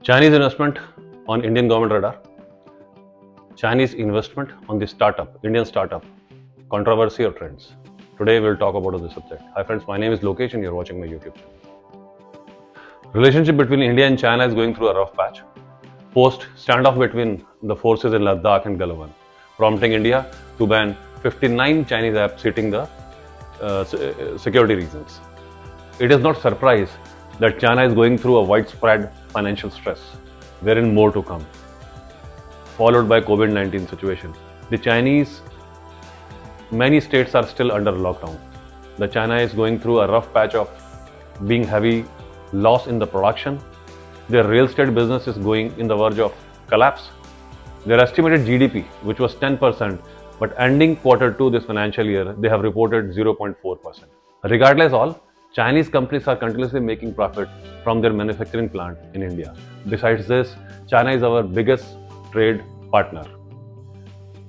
Chinese investment on Indian government radar. Chinese investment on the startup, Indian startup. Controversy or trends. Today we'll talk about this subject. Hi friends, my name is Lokesh and you're watching my YouTube channel. Relationship between India and China is going through a rough patch. Post standoff between the forces in Ladakh and Galwan, prompting India to ban 59 Chinese apps citing the security reasons. It is not surprise that China is going through a widespread financial stress, wherein more to come, followed by COVID-19 situation. The Chinese, many states are still under lockdown. The China is going through a rough patch of being heavy loss in the production. Their real estate business is going in the verge of collapse. Their estimated GDP, which was 10%, but ending Q2 this financial year, they have reported 0.4%. Regardless all, Chinese companies are continuously making profit from their manufacturing plant in India. Besides this, China is our biggest trade partner.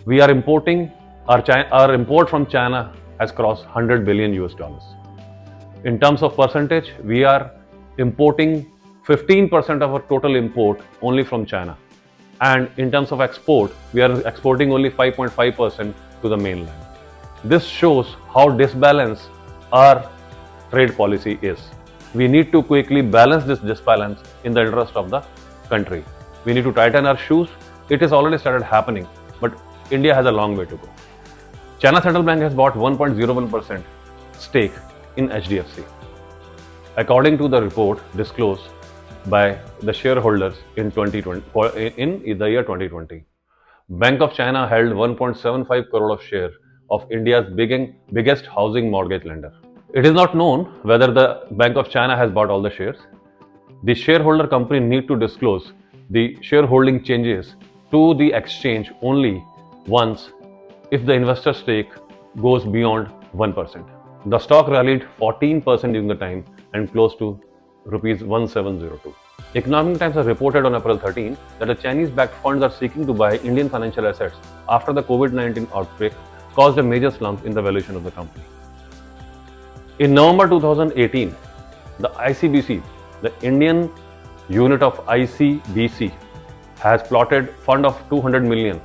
We are importing, our import from China has crossed 100 billion US dollars. In terms of percentage, we are importing 15% of our total import only from China. And in terms of export, we are exporting only 5.5% to the mainland. This shows how disbalanced our trade policy is. We need to quickly balance this disbalance in the interest of the country. We need to tighten our shoes. It has already started happening, but India has a long way to go. China Central Bank has bought 1.01% stake in HDFC. According to the report disclosed by the shareholders in the year 2020, Bank of China held 1.75 crore of share of India's biggest housing mortgage lender. It is not known whether the Bank of China has bought all the shares. The shareholder company need to disclose the shareholding changes to the exchange only once if the investor stake goes beyond 1%. The stock rallied 14% during the time and close to rupees 1702. Economic Times has reported on April 13 that the Chinese-backed funds are seeking to buy Indian financial assets after the COVID-19 outbreak caused a major slump in the valuation of the company. In November 2018, the ICBC, the Indian unit of ICBC, has plotted fund of 200 million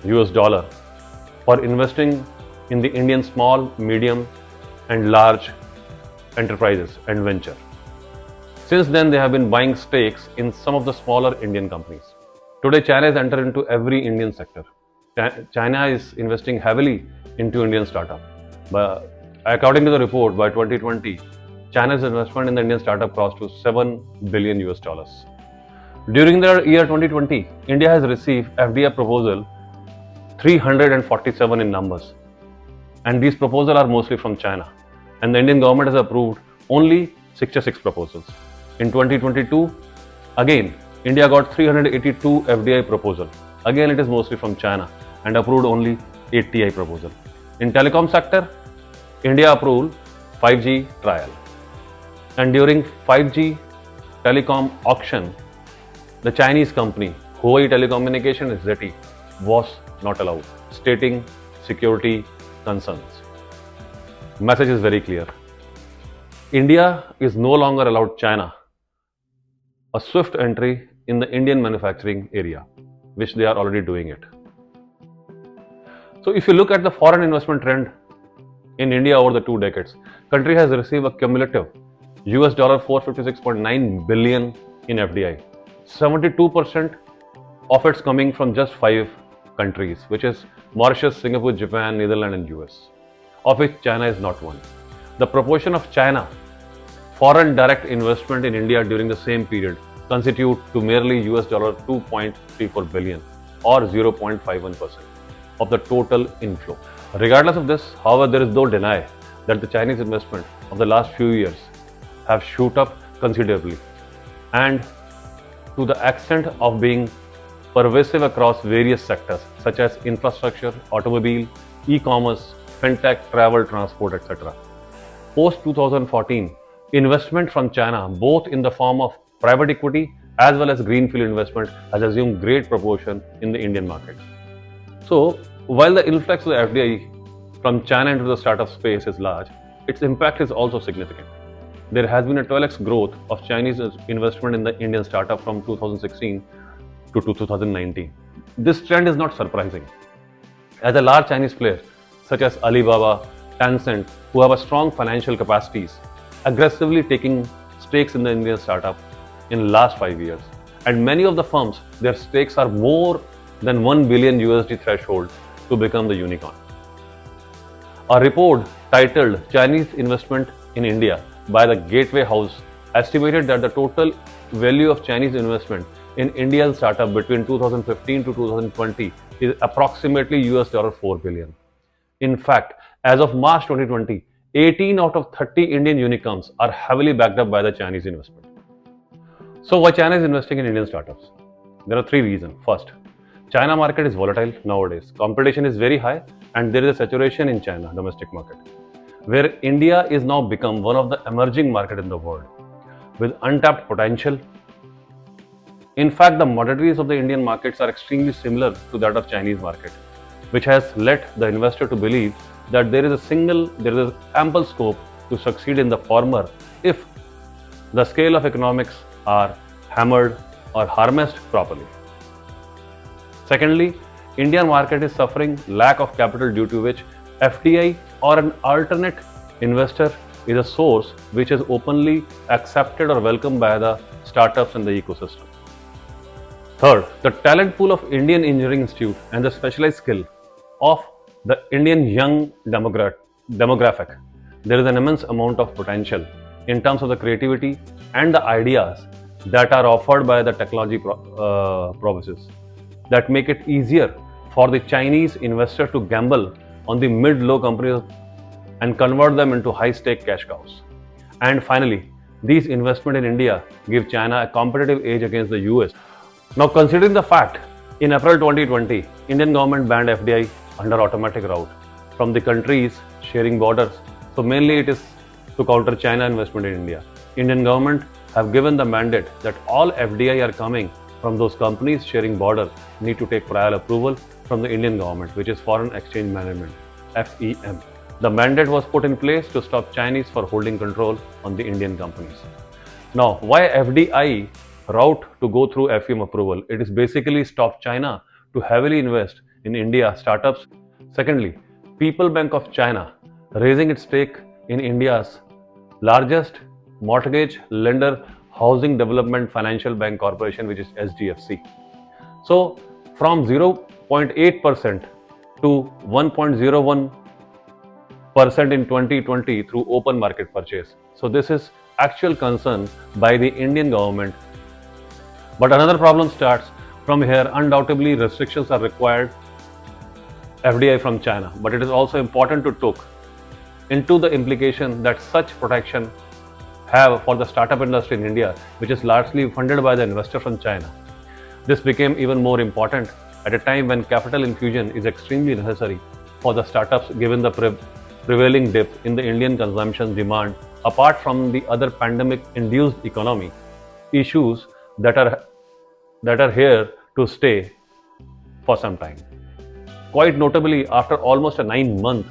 US dollar for investing in the Indian small, medium and large enterprises and venture. Since then, they have been buying stakes in some of the smaller Indian companies. Today, China has entered into every Indian sector. China is investing heavily into Indian startup. But according to the report, by 2020, China's investment in the Indian startup crossed to 7 billion US dollars. During the year 2020, India has received FDI proposal 347 in numbers. And these proposals are mostly from China. And the Indian government has approved only 66 proposals. In 2022, again, India got 382 FDI proposal. Again, it is mostly from China and approved only 80 proposal. In telecom sector, India approved 5G trial. And during 5G telecom auction, the Chinese company, Huawei Telecommunication ZTE, was not allowed, stating security concerns. Message is very clear. India is no longer allowed China a swift entry in the Indian manufacturing area, which they are already doing it. So if you look at the foreign investment trend in India over the 2 decades, country has received a cumulative US dollar 456.9 billion in FDI. 72% of it's coming from just 5 countries, which is Mauritius, Singapore, Japan, Netherlands and US, of which China is not one. The proportion of China foreign direct investment in India during the same period constitute to merely US dollar 2.34 billion or 0.51% of the total inflow. Regardless of this, however, there is no deny that the Chinese investment of the last few years have shoot up considerably and to the extent of being pervasive across various sectors such as infrastructure, automobile, e-commerce, fintech, travel, transport, etc. Post 2014, investment from China, both in the form of private equity as well as greenfield investment, has assumed great proportion in the Indian market. So, while the influx of the FDI from China into the startup space is large, its impact is also significant. there has been a 12x growth of Chinese investment in the Indian startup from 2016 to 2019. This trend is not surprising, as a large Chinese player such as Alibaba, Tencent, who have a strong financial capacities, aggressively taking stakes in the Indian startup in last 5 years. And many of the firms, their stakes are more than 1 billion USD threshold to become the unicorn. A report titled Chinese Investment in India by the Gateway House estimated that the total value of Chinese investment in Indian startup between 2015 to 2020 is approximately $4 billion. In fact, as of March 2020, 18 out of 30 Indian unicorns are heavily backed up by the Chinese investment. So why China is investing in Indian startups? There are three reasons. First, China market is volatile nowadays. Competition is very high and there is a saturation in China domestic market, where India is now become one of the emerging market in the world with untapped potential. In fact, the modalities of the Indian markets are extremely similar to that of Chinese market, which has led the investor to believe that there is ample scope to succeed in the former if the scale of economics are hammered or harnessed properly. Secondly, Indian market is suffering lack of capital, due to which FDI or an alternate investor is a source which is openly accepted or welcomed by the startups in the ecosystem. Third, the talent pool of Indian Engineering Institute and the specialized skill of the Indian young demographic. There is an immense amount of potential in terms of the creativity and the ideas that are offered by the technology provinces that make it easier for the Chinese investor to gamble on the mid-low companies and convert them into high-stake cash cows. And finally, these investments in India give China a competitive edge against the US. Now, considering the fact, in April 2020, Indian government banned FDI under automatic route from the countries sharing borders. So mainly it is to counter China investment in India. Indian government have given the mandate that all FDI are coming from those companies sharing border need to take prior approval from the Indian government, which is Foreign Exchange Management, FEM. The mandate was put in place to stop Chinese for holding control on the Indian companies. Now, why FDI route to go through FEM approval? It is basically stop China to heavily invest in India startups. Secondly, People Bank of China raising its stake in India's largest mortgage lender, Housing Development Financial Bank Corporation, which is SDFC. So from 0.8% to 1.01% in 2020 through open market purchase. So this is actual concern by the Indian government. But another problem starts from here. Undoubtedly, restrictions are required FDI from China, but it is also important to look into the implication that such protection have for the startup industry in India, which is largely funded by the investor from China. This became even more important at a time when capital infusion is extremely necessary for the startups, given the prevailing dip in the Indian consumption demand, apart from the other pandemic-induced economy issues that are here to stay for some time. Quite notably, after almost a 9-month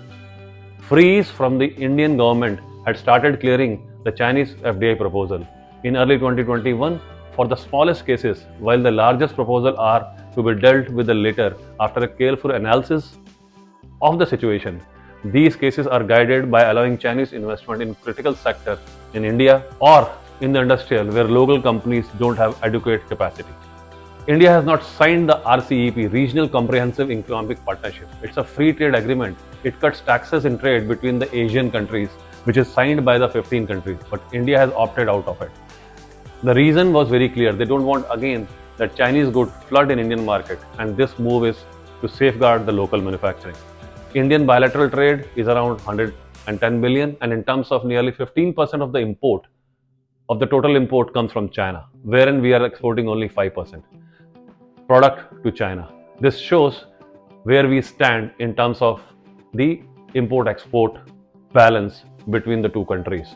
freeze from the Indian government had started clearing the Chinese FDI proposal in early 2021 for the smallest cases, while the largest proposal are to be dealt with later after a careful analysis of the situation. These cases are guided by allowing Chinese investment in critical sector in India or in the industrial where local companies don't have adequate capacity. India has not signed the RCEP, Regional Comprehensive Economic Partnership. It's a free trade agreement. It cuts taxes in trade between the Asian countries, which is signed by the 15 countries, but India has opted out of it. The reason was very clear. They don't want again that Chinese goods flood in Indian market, and this move is to safeguard the local manufacturing. Indian bilateral trade is around 110 billion, and in terms of nearly 15% of the import, of the total import comes from China, wherein we are exporting only 5% product to China. This shows where we stand in terms of the import-export balance between the two countries.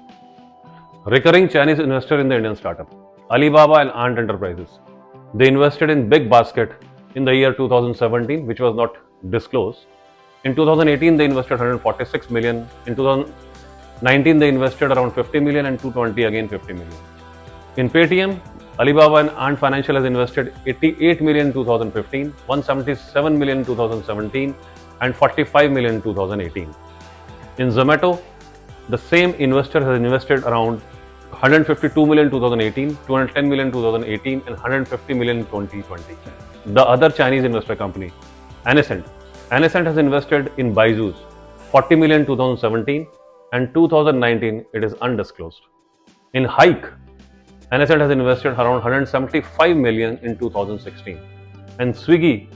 Recurring Chinese investor in the Indian startup, Alibaba and Ant Enterprises. They invested in Big Basket in the year 2017, which was not disclosed. In 2018, they invested 146 million. In 19 they invested around 50 million, and 2020 again 50 million. In Paytm, Alibaba and Ant Financial has invested 88 million in 2015, 177 million in 2017, and 45 million in 2018. In Zomato, the same investor has invested around 152 million in 2018, 210 million in 2018, and 150 million in 2020. The other Chinese investor company, Anisant has invested in Byju's 40 million in 2017, and 2019 it is undisclosed. In Hike, Anisant has invested around 175 million in 2016. And Swiggy,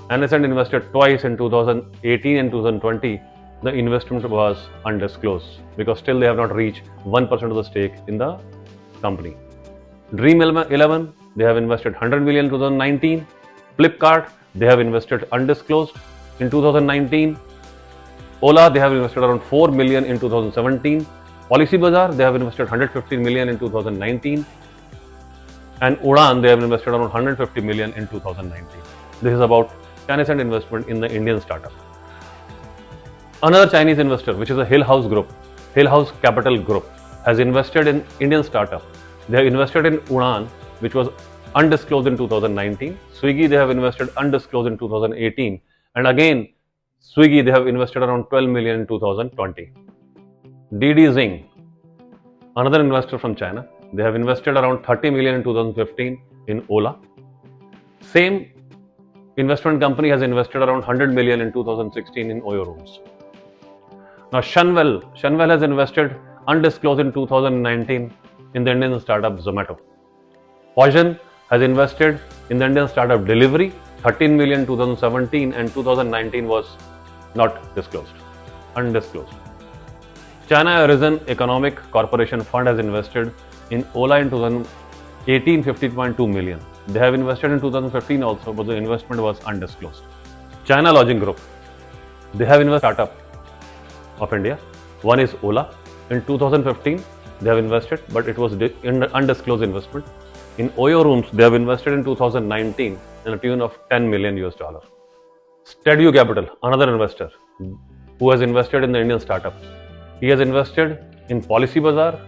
Anisant invested twice in 2018 and 2020. The investment was undisclosed because still they have not reached 1% of the stake in the company. Dream 11, they have invested 100 million in 2019. Flipkart, they have invested undisclosed in 2019. Ola, they have invested around 4 million in 2017. Policy Bazaar, they have invested 150 million in 2019. And Udaan, they have invested around 150 million in 2019. This is about Chinese investment in the Indian startup. Another Chinese investor, which is a Hill House Capital Group, has invested in Indian startup. They have invested in Udaan, which was undisclosed in 2019. Swiggy, they have invested undisclosed in 2018. And again, Swiggy, they have invested around 12 million in 2020. Didi Zing, another investor from China, they have invested around 30 million in 2015 in Ola. Same investment company has invested around 100 million in 2016 in Oyo Rooms. Now Shunwell has invested undisclosed in 2019 in the Indian startup Zomato. Poison has invested in the Indian startup Delivery, 13 million in 2017, and 2019 was not disclosed, undisclosed. China Arisen Economic Corporation Fund has invested in Ola in 2018, 50.2 million. They have invested in 2015 also, but the investment was undisclosed. China Lodging Group, they have invested in startup of India. One is Ola. In 2015, they have invested, but it was undisclosed investment. In Oyo Rooms, they have invested in 2019 in a tune of $10 million. Steadu Capital, another investor who has invested in the Indian startup. He has invested in Policy Bazaar,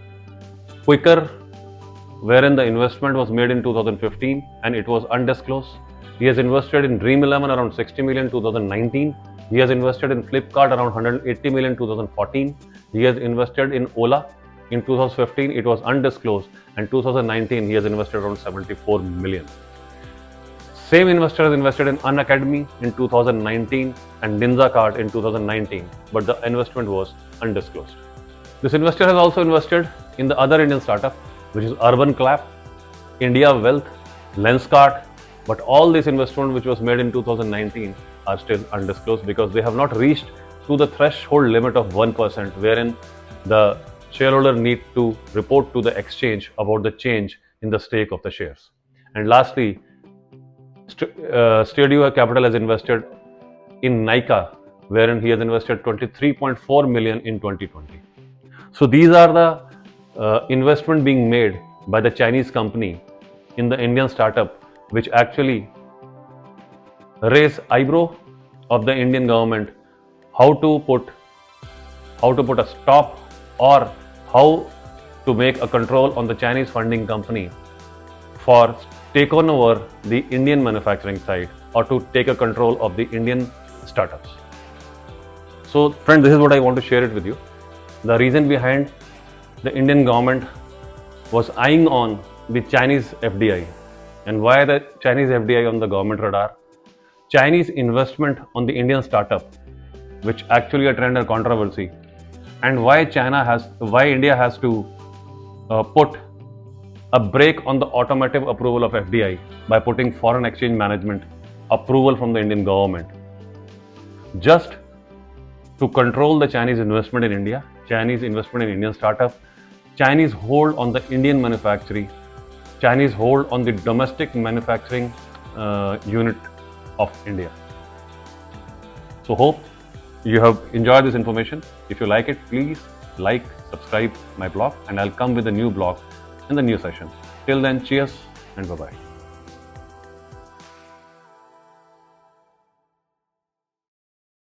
Quicker, wherein the investment was made in 2015 and it was undisclosed. He has invested in Dream 11 around 60 million in 2019. He has invested in Flipkart around 180 million in 2014. He has invested in Ola in 2015. It was undisclosed. And 2019, he has invested around 74 million. Same investor has invested in Unacademy in 2019 and Ninja Cart in 2019, but the investment was undisclosed. This investor has also invested in the other Indian startup, which is Urban Clap, India Wealth, Lenskart, but all this investment which was made in 2019 are still undisclosed because they have not reached to the threshold limit of 1%, wherein the shareholder need to report to the exchange about the change in the stake of the shares. And lastly, Steadu Capital has invested in Nykaa, wherein he has invested 23.4 million in 2020. So these are the investment being made by the Chinese company in the Indian startup, which actually raise eyebrow of the Indian government how to put a stop or how to make a control on the Chinese funding company for take on over the Indian manufacturing side or to take a control of the Indian startups. So friends, this is what I want to share it with you. The reason behind the Indian government was eyeing on the Chinese FDI. And why the Chinese FDI on the government radar? Chinese investment on the Indian startup, which actually a trend and controversy, and why India has to put a break on the automatic approval of FDI by putting foreign exchange management approval from the Indian government, just to control the Chinese investment in India, Chinese investment in Indian startup, Chinese hold on the Indian manufacturing, Chinese hold on the domestic manufacturing unit of India. So hope you have enjoyed this information. If you like it, please like, subscribe my blog, and I'll come with a new blog in the new session. Till then, cheers and bye-bye.